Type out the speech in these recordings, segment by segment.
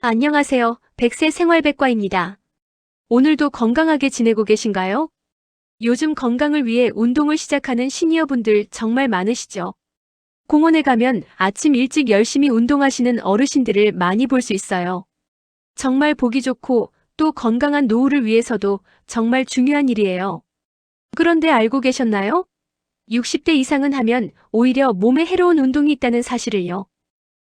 안녕하세요. 백세 생활백과입니다. 오늘도 건강하게 지내고 계신가요? 요즘 건강을 위해 운동을 시작하는 시니어분들 정말 많으시죠? 공원에 가면 아침 일찍 열심히 운동하시는 어르신들을 많이 볼 수 있어요. 정말 보기 좋고 또 건강한 노후를 위해서도 정말 중요한 일이에요. 그런데 알고 계셨나요? 60대 이상은 하면 오히려 몸에 해로운 운동이 있다는 사실을요.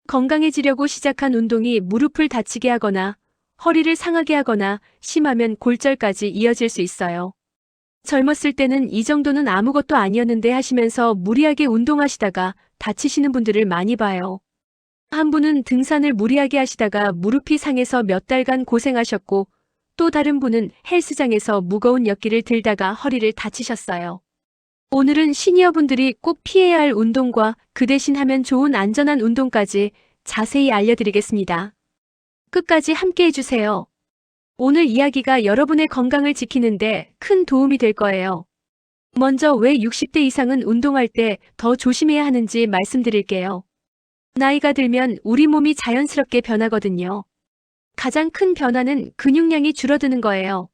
건강해지려고 시작한 운동이 무릎을 다치게 하거나 허리를 상하게 하거나 심하면 골절까지 이어질 수 있어요. 젊었을 때는 이 정도는 아무것도 아니었는데 하시면서 무리하게 운동하시다가 다치시는 분들을 많이 봐요. 한 분은 등산을 무리하게 하시다가 무릎이 상해서 몇 달간 고생하셨고, 또 다른 분은 헬스장에서 무거운 역기를 들다가 허리를 다치셨어요. 오늘은 시니어분들이 꼭 피해야 할 운동과 그 대신 하면 좋은 안전한 운동까지 자세히 알려드리겠습니다. 끝까지 함께 해주세요. 오늘 이야기가 여러분의 건강을 지키는데 큰 도움이 될 거예요. 먼저 왜 60대 이상은 운동할 때 더 조심해야 하는지 말씀드릴게요. 나이가 들면 우리 몸이 자연스럽게 변하거든요. 가장 큰 변화는 근육량이 줄어드는 거예요.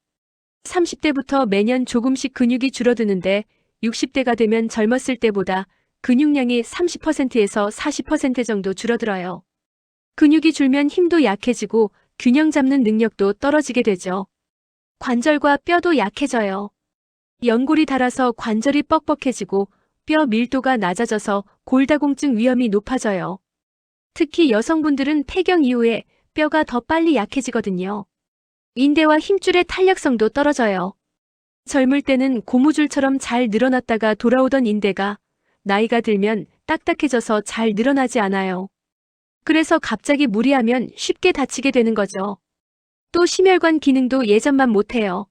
30대부터 매년 조금씩 근육이 줄어드는데 60대가 되면 젊었을 때보다 근육량이 30%에서 40% 정도 줄어들어요. 근육이 줄면 힘도 약해지고 균형 잡는 능력도 떨어지게 되죠. 관절과 뼈도 약해져요. 연골이 닳아서 관절이 뻑뻑해지고 뼈 밀도가 낮아져서 골다공증 위험이 높아져요. 특히 여성분들은 폐경 이후에 뼈가 더 빨리 약해지거든요. 인대와 힘줄의 탄력성도 떨어져요. 젊을 때는 고무줄처럼 잘 늘어났다가 돌아오던 인대가 나이가 들면 딱딱해져서 잘 늘어나지 않아요. 그래서 갑자기 무리하면 쉽게 다치게 되는 거죠. 또 심혈관 기능도 예전만 못해요.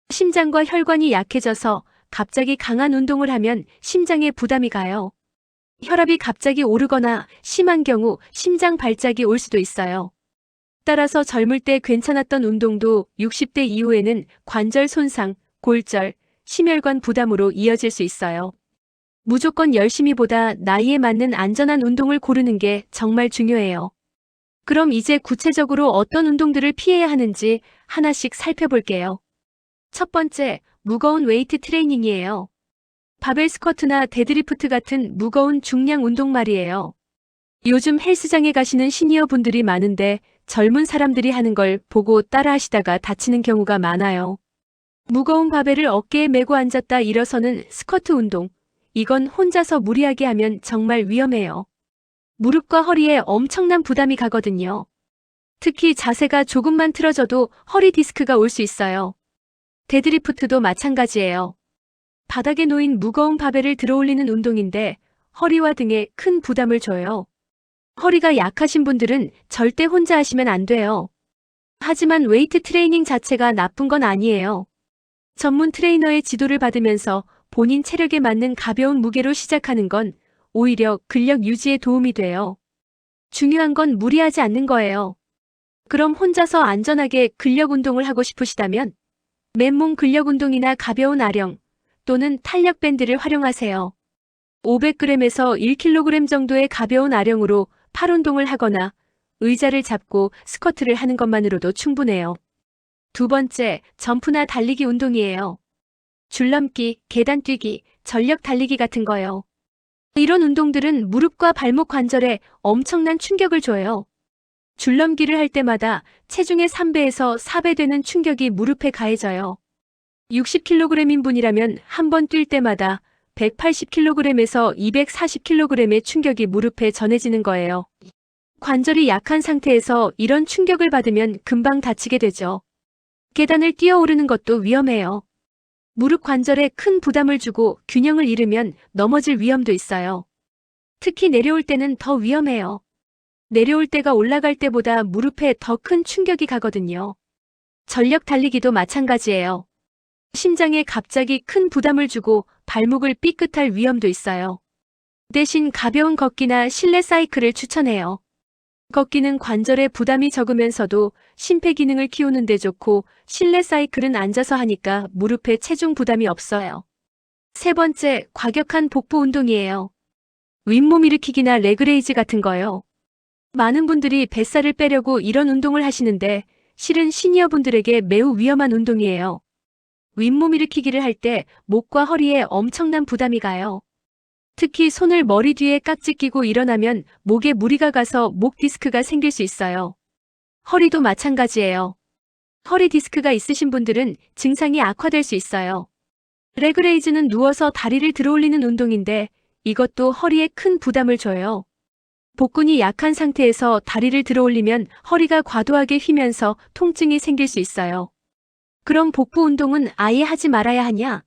심장과 혈관이 약해져서 갑자기 강한 운동을 하면 심장에 부담이 가요. 혈압이 갑자기 오르거나 심한 경우 심장 발작이 올 수도 있어요. 따라서 젊을 때 괜찮았던 운동도 60대 이후에는 관절 손상, 골절, 심혈관 부담으로 이어질 수 있어요. 무조건 열심히보다 나이에 맞는 안전한 운동을 고르는 게 정말 중요해요. 그럼 이제 구체적으로 어떤 운동들을 피해야 하는지 하나씩 살펴볼게요. 첫 번째, 무거운 웨이트 트레이닝이에요. 바벨 스쿼트나 데드리프트 같은 무거운 중량 운동 말이에요. 요즘 헬스장에 가시는 시니어 분들이 많은데 젊은 사람들이 하는 걸 보고 따라 하시다가 다치는 경우가 많아요. 무거운 바벨을 어깨에 메고 앉았다 일어서는 스쿼트 운동. 이건 혼자서 무리하게 하면 정말 위험해요. 무릎과 허리에 엄청난 부담이 가거든요. 특히 자세가 조금만 틀어져도 허리 디스크가 올 수 있어요. 데드리프트도 마찬가지예요. 바닥에 놓인 무거운 바벨을 들어올리는 운동인데 허리와 등에 큰 부담을 줘요. 허리가 약하신 분들은 절대 혼자 하시면 안 돼요. 하지만 웨이트 트레이닝 자체가 나쁜 건 아니에요. 전문 트레이너의 지도를 받으면서 본인 체력에 맞는 가벼운 무게로 시작하는 건 오히려 근력 유지에 도움이 돼요. 중요한 건 무리하지 않는 거예요. 그럼 혼자서 안전하게 근력 운동을 하고 싶으시다면 맨몸 근력 운동이나 가벼운 아령 또는 탄력 밴드를 활용하세요. 500g에서 1kg 정도의 가벼운 아령으로 팔 운동을 하거나 의자를 잡고 스쿼트를 하는 것만으로도 충분해요. 두 번째, 점프나 달리기 운동이에요. 줄넘기, 계단 뛰기, 전력 달리기 같은 거요. 이런 운동들은 무릎과 발목 관절에 엄청난 충격을 줘요. 줄넘기를 할 때마다 체중의 3배에서 4배 되는 충격이 무릎에 가해져요. 60kg인 분이라면 한 번 뛸 때마다 180kg에서 240kg의 충격이 무릎에 전해지는 거예요. 관절이 약한 상태에서 이런 충격을 받으면 금방 다치게 되죠. 계단을 뛰어오르는 것도 위험해요. 무릎 관절에 큰 부담을 주고 균형을 잃으면 넘어질 위험도 있어요. 특히 내려올 때는 더 위험해요. 내려올 때가 올라갈 때보다 무릎에 더 큰 충격이 가거든요. 전력 달리기도 마찬가지예요. 심장에 갑자기 큰 부담을 주고 발목을 삐끗할 위험도 있어요. 대신 가벼운 걷기나 실내 사이클을 추천해요. 걷기는 관절에 부담이 적으면서도 심폐기능을 키우는 데 좋고 실내 사이클은 앉아서 하니까 무릎에 체중 부담이 없어요. 세 번째, 과격한 복부 운동이에요. 윗몸 일으키기나 레그레이즈 같은 거요. 많은 분들이 뱃살을 빼려고 이런 운동을 하시는데 실은 시니어분들에게 매우 위험한 운동이에요. 윗몸 일으키기를 할 때 목과 허리에 엄청난 부담이 가요. 특히 손을 머리 뒤에 깍지 끼고 일어나면 목에 무리가 가서 목 디스크가 생길 수 있어요. 허리도 마찬가지예요. 허리 디스크가 있으신 분들은 증상이 악화될 수 있어요. 레그레이즈는 누워서 다리를 들어올리는 운동인데 이것도 허리에 큰 부담을 줘요. 복근이 약한 상태에서 다리를 들어올리면 허리가 과도하게 휘면서 통증이 생길 수 있어요. 그럼 복부 운동은 아예 하지 말아야 하냐?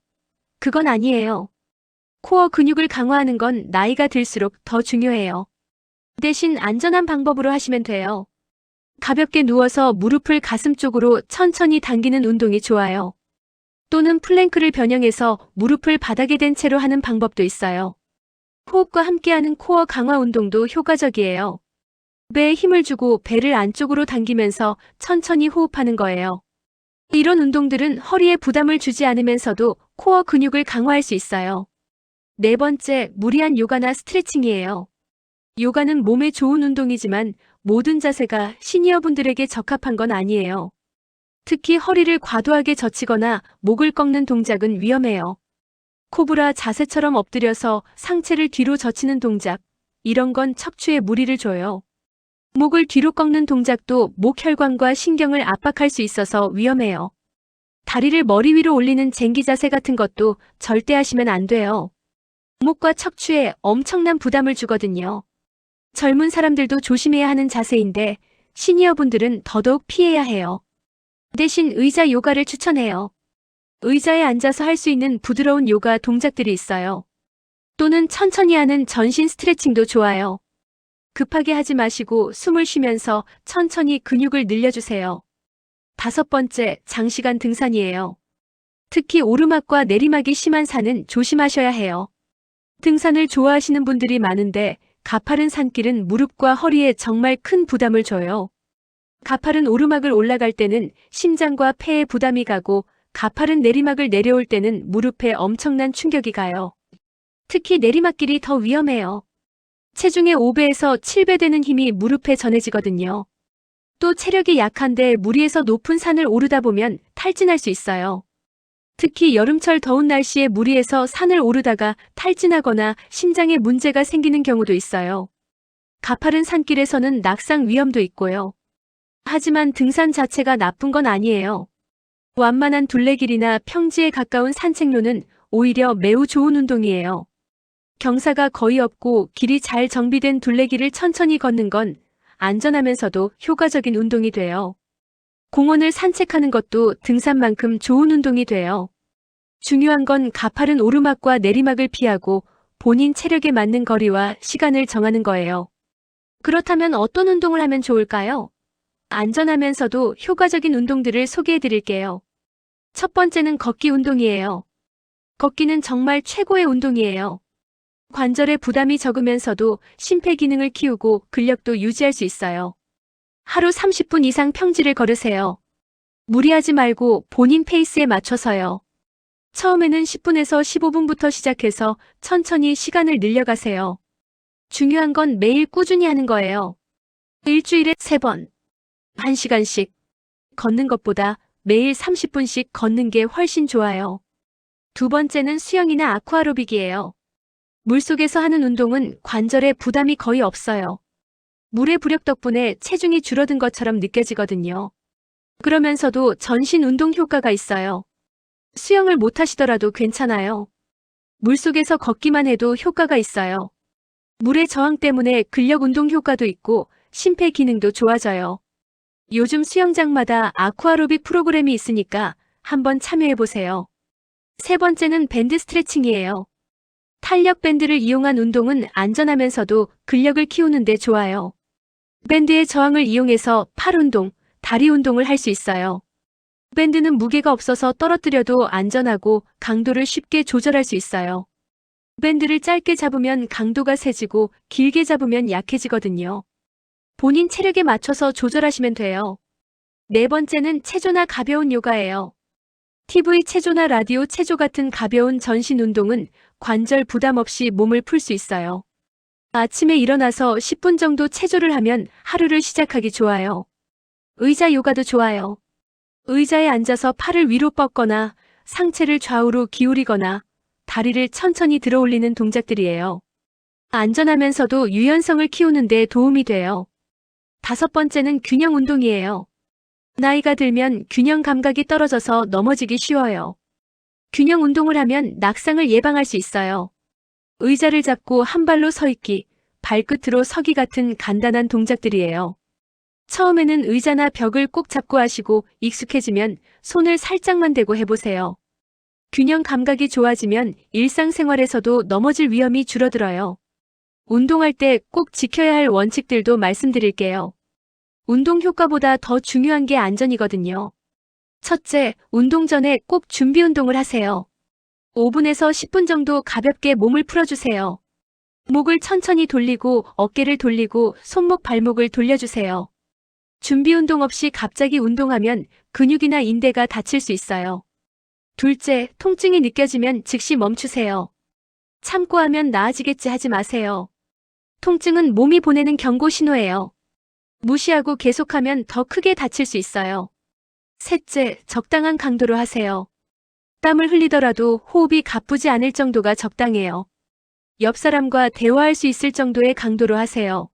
그건 아니에요. 코어 근육을 강화하는 건 나이가 들수록 더 중요해요. 대신 안전한 방법으로 하시면 돼요. 가볍게 누워서 무릎을 가슴 쪽으로 천천히 당기는 운동이 좋아요. 또는 플랭크를 변형해서 무릎을 바닥에 댄 채로 하는 방법도 있어요. 호흡과 함께하는 코어 강화 운동도 효과적이에요. 배에 힘을 주고 배를 안쪽으로 당기면서 천천히 호흡하는 거예요. 이런 운동들은 허리에 부담을 주지 않으면서도 코어 근육을 강화할 수 있어요. 네 번째, 무리한 요가나 스트레칭이에요. 요가는 몸에 좋은 운동이지만 모든 자세가 시니어분들에게 적합한 건 아니에요. 특히 허리를 과도하게 젖히거나 목을 꺾는 동작은 위험해요. 코브라 자세처럼 엎드려서 상체를 뒤로 젖히는 동작, 이런 건 척추에 무리를 줘요. 목을 뒤로 꺾는 동작도 목 혈관과 신경을 압박할 수 있어서 위험해요. 다리를 머리 위로 올리는 쟁기 자세 같은 것도 절대 하시면 안 돼요. 목과 척추에 엄청난 부담을 주거든요. 젊은 사람들도 조심해야 하는 자세인데 시니어분들은 더더욱 피해야 해요. 대신 의자 요가를 추천해요. 의자에 앉아서 할 수 있는 부드러운 요가 동작들이 있어요. 또는 천천히 하는 전신 스트레칭도 좋아요. 급하게 하지 마시고 숨을 쉬면서 천천히 근육을 늘려주세요. 다섯 번째, 장시간 등산이에요. 특히 오르막과 내리막이 심한 산은 조심하셔야 해요. 등산을 좋아하시는 분들이 많은데 가파른 산길은 무릎과 허리에 정말 큰 부담을 줘요. 가파른 오르막을 올라갈 때는 심장과 폐에 부담이 가고 가파른 내리막을 내려올 때는 무릎에 엄청난 충격이 가요. 특히 내리막길이 더 위험해요. 체중의 5배에서 7배 되는 힘이 무릎에 전해지거든요. 또 체력이 약한데 무리해서 높은 산을 오르다 보면 탈진할 수 있어요. 특히 여름철 더운 날씨에 무리해서 산을 오르다가 탈진하거나 심장에 문제가 생기는 경우도 있어요. 가파른 산길에서는 낙상 위험도 있고요. 하지만 등산 자체가 나쁜 건 아니에요. 완만한 둘레길이나 평지에 가까운 산책로는 오히려 매우 좋은 운동이에요. 경사가 거의 없고 길이 잘 정비된 둘레길을 천천히 걷는 건 안전하면서도 효과적인 운동이 돼요. 공원을 산책하는 것도 등산만큼 좋은 운동이 돼요. 중요한 건 가파른 오르막과 내리막을 피하고 본인 체력에 맞는 거리와 시간을 정하는 거예요. 그렇다면 어떤 운동을 하면 좋을까요? 안전하면서도 효과적인 운동들을 소개해 드릴게요. 첫 번째는 걷기 운동이에요. 걷기는 정말 최고의 운동이에요. 관절에 부담이 적으면서도 심폐 기능을 키우고 근력도 유지할 수 있어요. 하루 30분 이상 평지를 걸으세요. 무리하지 말고 본인 페이스에 맞춰서요. 처음에는 10분에서 15분부터 시작해서 천천히 시간을 늘려가세요. 중요한 건 매일 꾸준히 하는 거예요. 일주일에 3번, 1시간씩 걷는 것보다 매일 30분씩 걷는 게 훨씬 좋아요. 두 번째는 수영이나 아쿠아로빅이에요. 물속에서 하는 운동은 관절에 부담이 거의 없어요. 물의 부력 덕분에 체중이 줄어든 것처럼 느껴지거든요. 그러면서도 전신 운동 효과가 있어요. 수영을 못 하시더라도 괜찮아요. 물속에서 걷기만 해도 효과가 있어요. 물의 저항 때문에 근력 운동 효과도 있고 심폐 기능도 좋아져요. 요즘 수영장마다 아쿠아로빅 프로그램이 있으니까 한번 참여해보세요. 세 번째는 밴드 스트레칭이에요. 탄력 밴드를 이용한 운동은 안전하면서도 근력을 키우는 데 좋아요. 밴드의 저항을 이용해서 팔 운동, 다리 운동을 할 수 있어요. 밴드는 무게가 없어서 떨어뜨려도 안전하고 강도를 쉽게 조절할 수 있어요. 밴드를 짧게 잡으면 강도가 세지고 길게 잡으면 약해지거든요. 본인 체력에 맞춰서 조절하시면 돼요. 네 번째는 체조나 가벼운 요가예요. TV 체조나 라디오 체조 같은 가벼운 전신 운동은 관절 부담 없이 몸을 풀 수 있어요. 아침에 일어나서 10분 정도 체조를 하면 하루를 시작하기 좋아요. 의자 요가도 좋아요. 의자에 앉아서 팔을 위로 뻗거나 상체를 좌우로 기울이거나 다리를 천천히 들어 올리는 동작들이에요. 안전하면서도 유연성을 키우는 데 도움이 돼요. 5번째는 균형 운동이에요. 나이가 들면 균형 감각이 떨어져서 넘어지기 쉬워요. 균형 운동을 하면 낙상을 예방할 수 있어요. 의자를 잡고 한 발로 서 있기, 발끝으로 서기 같은 간단한 동작들이에요. 처음에는 의자나 벽을 꼭 잡고 하시고 익숙해지면 손을 살짝만 대고 해보세요. 균형 감각이 좋아지면 일상생활에서도 넘어질 위험이 줄어들어요. 운동할 때 꼭 지켜야 할 원칙들도 말씀드릴게요. 운동 효과보다 더 중요한 게 안전이거든요. 첫째, 운동 전에 꼭 준비 운동을 하세요. 5분에서 10분 정도 가볍게 몸을 풀어주세요. 목을 천천히 돌리고 어깨를 돌리고 손목 발목을 돌려주세요. 준비 운동 없이 갑자기 운동하면 근육이나 인대가 다칠 수 있어요. 둘째, 통증이 느껴지면 즉시 멈추세요. 참고 하면 나아지겠지 하지 마세요. 통증은 몸이 보내는 경고 신호예요. 무시하고 계속하면 더 크게 다칠 수 있어요. 셋째, 적당한 강도로 하세요. 땀을 흘리더라도 호흡이 가쁘지 않을 정도가 적당해요. 옆 사람과 대화할 수 있을 정도의 강도로 하세요.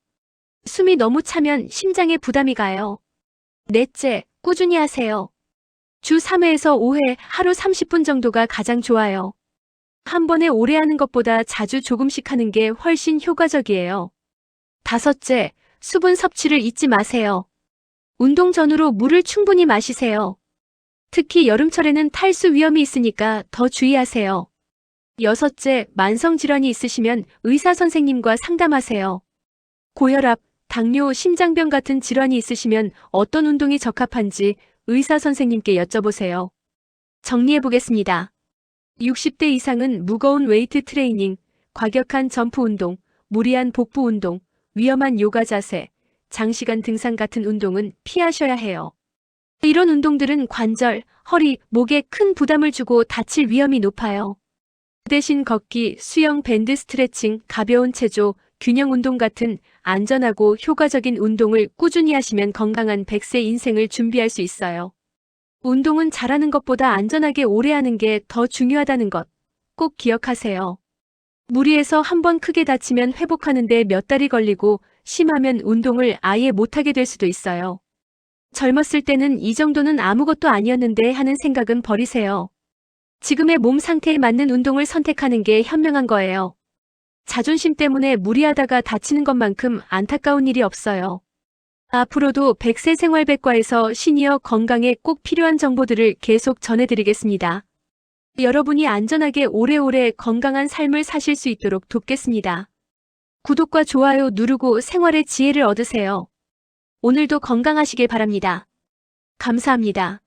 숨이 너무 차면 심장에 부담이 가요. 넷째, 꾸준히 하세요. 주 3회에서 5회, 하루 30분 정도가 가장 좋아요. 한 번에 오래 하는 것보다 자주 조금씩 하는 게 훨씬 효과적이에요. 다섯째, 수분 섭취를 잊지 마세요. 운동 전후로 물을 충분히 마시세요. 특히 여름철에는 탈수 위험이 있으니까 더 주의하세요. 여섯째, 만성질환이 있으시면 의사 선생님과 상담하세요. 고혈압, 당뇨, 심장병 같은 질환이 있으시면 어떤 운동이 적합한지 의사 선생님께 여쭤보세요. 정리해보겠습니다. 60대 이상은 무거운 웨이트 트레이닝, 과격한 점프 운동, 무리한 복부 운동, 위험한 요가 자세, 장시간 등산 같은 운동은 피하셔야 해요. 이런 운동들은 관절, 허리, 목에 큰 부담을 주고 다칠 위험이 높아요. 대신 걷기, 수영, 밴드 스트레칭, 가벼운 체조, 균형 운동 같은 안전하고 효과적인 운동을 꾸준히 하시면 건강한 100세 인생을 준비할 수 있어요. 운동은 잘하는 것보다 안전하게 오래 하는 게 더 중요하다는 것 꼭 기억하세요. 무리해서 한번 크게 다치면 회복하는데 몇 달이 걸리고 심하면 운동을 아예 못하게 될 수도 있어요. 젊었을 때는 이 정도는 아무것도 아니었는데 하는 생각은 버리세요. 지금의 몸 상태에 맞는 운동을 선택하는 게 현명한 거예요. 자존심 때문에 무리하다가 다치는 것만큼 안타까운 일이 없어요. 앞으로도 100세 생활백과에서 시니어 건강에 꼭 필요한 정보들을 계속 전해드리겠습니다. 여러분이 안전하게 오래오래 건강한 삶을 사실 수 있도록 돕겠습니다. 구독과 좋아요 누르고 생활의 지혜를 얻으세요. 오늘도 건강하시길 바랍니다. 감사합니다.